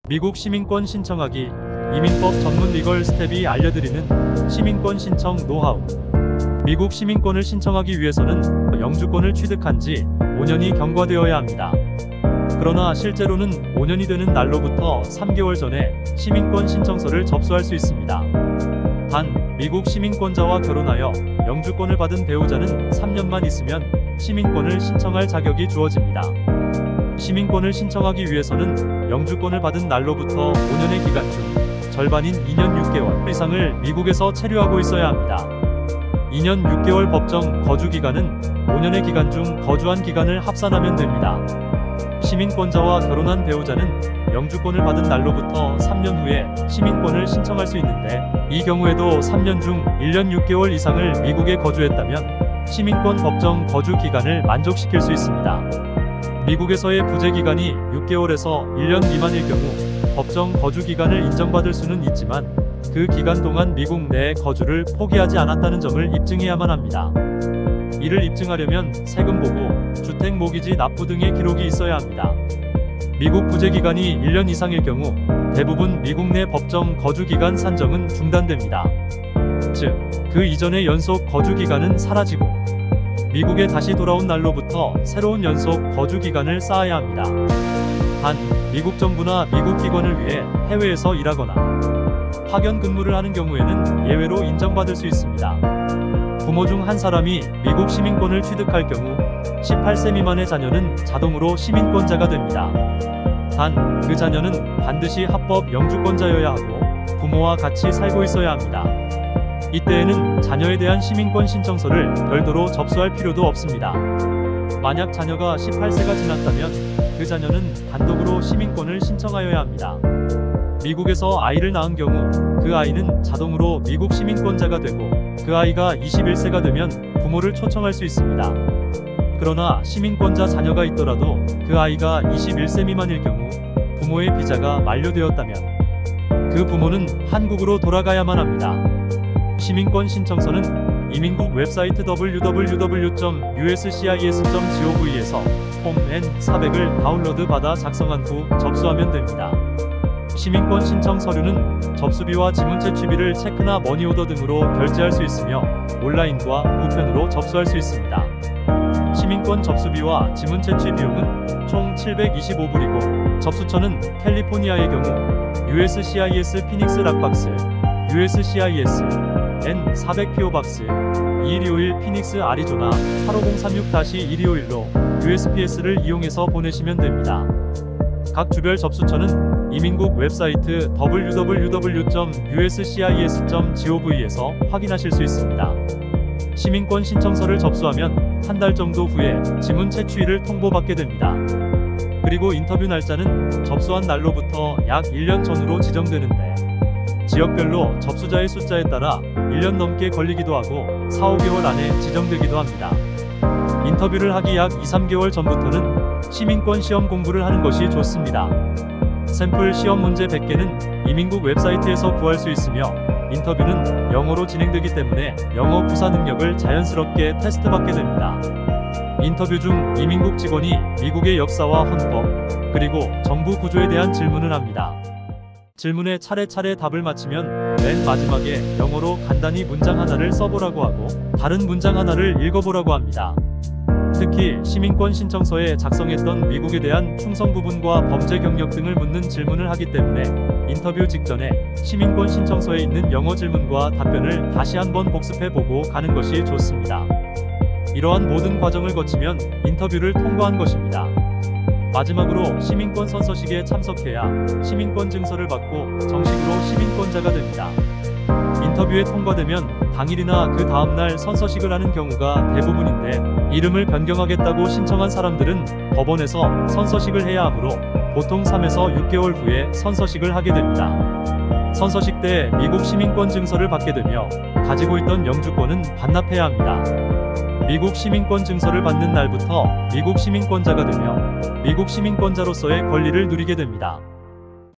미국 시민권 신청하기, 이민법 전문 리걸 스텝이 알려드리는 시민권 신청 노하우. 미국 시민권을 신청하기 위해서는 영주권을 취득한 지 5년이 경과되어야 합니다. 그러나 실제로는 5년이 되는 날로부터 3개월 전에 시민권 신청서를 접수할 수 있습니다. 단, 미국 시민권자와 결혼하여 영주권을 받은 배우자는 3년만 있으면 시민권을 신청할 자격이 주어집니다. 시민권을 신청하기 위해서는 영주권을 받은 날로부터 5년의 기간 중 절반인 2년 6개월 이상을 미국에서 체류하고 있어야 합니다. 2년 6개월 법정 거주 기간은 5년의 기간 중 거주한 기간을 합산하면 됩니다. 시민권자와 결혼한 배우자는 영주권을 받은 날로부터 3년 후에 시민권을 신청할 수 있는데, 이 경우에도 3년 중 1년 6개월 이상을 미국에 거주했다면 시민권 법정 거주 기간을 만족시킬 수 있습니다. 미국에서의 부재 기간이 6개월에서 1년 미만일 경우 법정 거주 기간을 인정받을 수는 있지만, 그 기간 동안 미국 내에 거주를 포기하지 않았다는 점을 입증해야만 합니다. 이를 입증하려면 세금 보고, 주택 모기지 납부 등의 기록이 있어야 합니다. 미국 부재 기간이 1년 이상일 경우 대부분 미국 내 법정 거주 기간 산정은 중단됩니다. 즉, 그 이전의 연속 거주 기간은 사라지고 미국에 다시 돌아온 날로부터 새로운 연속 거주 기간을 쌓아야 합니다. 단, 미국 정부나 미국 기관을 위해 해외에서 일하거나 파견 근무를 하는 경우에는 예외로 인정받을 수 있습니다. 부모 중 한 사람이 미국 시민권을 취득할 경우 18세 미만의 자녀는 자동으로 시민권자가 됩니다. 단, 그 자녀는 반드시 합법 영주권자여야 하고 부모와 같이 살고 있어야 합니다. 이때에는 자녀에 대한 시민권 신청서를 별도로 접수할 필요도 없습니다. 만약 자녀가 18세가 지났다면 그 자녀는 단독으로 시민권을 신청하여야 합니다. 미국에서 아이를 낳은 경우 그 아이는 자동으로 미국 시민권자가 되고, 그 아이가 21세가 되면 부모를 초청할 수 있습니다. 그러나 시민권자 자녀가 있더라도 그 아이가 21세 미만일 경우 부모의 비자가 만료되었다면 그 부모는 한국으로 돌아가야만 합니다. 시민권 신청서는 이민국 웹사이트 www.uscis.gov에서 폼 N400을 다운로드 받아 작성한 후 접수하면 됩니다. 시민권 신청 서류는 접수비와 지문 채취비를 체크나 머니오더 등으로 결제할 수 있으며 온라인과 우편으로 접수할 수 있습니다. 시민권 접수비와 지문 채취 비용은 총 725불이고 접수처는 캘리포니아의 경우 USCIS 피닉스 락박스, USCIS N400 PO박스 2125 피닉스 애리조나 85036-1251로 USPS를 이용해서 보내시면 됩니다. 각 주별 접수처는 이민국 웹사이트 www.uscis.gov에서 확인하실 수 있습니다. 시민권 신청서를 접수하면 한 달 정도 후에 지문 채취일을 통보받게 됩니다. 그리고 인터뷰 날짜는 접수한 날로부터 약 1년 전으로 지정되는데, 지역별로 접수자의 숫자에 따라 1년 넘게 걸리기도 하고 4-5개월 안에 지정되기도 합니다. 인터뷰를 하기 약 2-3개월 전부터는 시민권 시험 공부를 하는 것이 좋습니다. 샘플 시험 문제 100개는 이민국 웹사이트에서 구할 수 있으며, 인터뷰는 영어로 진행되기 때문에 영어 구사 능력을 자연스럽게 테스트받게 됩니다. 인터뷰 중 이민국 직원이 미국의 역사와 헌법, 그리고 정부 구조에 대한 질문을 합니다. 질문에 차례차례 답을 마치면 맨 마지막에 영어로 간단히 문장 하나를 써보라고 하고 다른 문장 하나를 읽어보라고 합니다. 특히 시민권 신청서에 작성했던 미국에 대한 충성 부분과 범죄 경력 등을 묻는 질문을 하기 때문에 인터뷰 직전에 시민권 신청서에 있는 영어 질문과 답변을 다시 한번 복습해보고 가는 것이 좋습니다. 이러한 모든 과정을 거치면 인터뷰를 통과한 것입니다. 마지막으로 시민권 선서식에 참석해야 시민권 증서를 받고 정식으로 시민권자가 됩니다. 인터뷰에 통과되면 당일이나 그 다음날 선서식을 하는 경우가 대부분인데, 이름을 변경하겠다고 신청한 사람들은 법원에서 선서식을 해야 하므로 보통 3에서 6개월 후에 선서식을 하게 됩니다. 선서식 때 미국 시민권 증서를 받게 되며 가지고 있던 영주권은 반납해야 합니다. 미국 시민권 증서를 받는 날부터 미국 시민권자가 되며 미국 시민권자로서의 권리를 누리게 됩니다.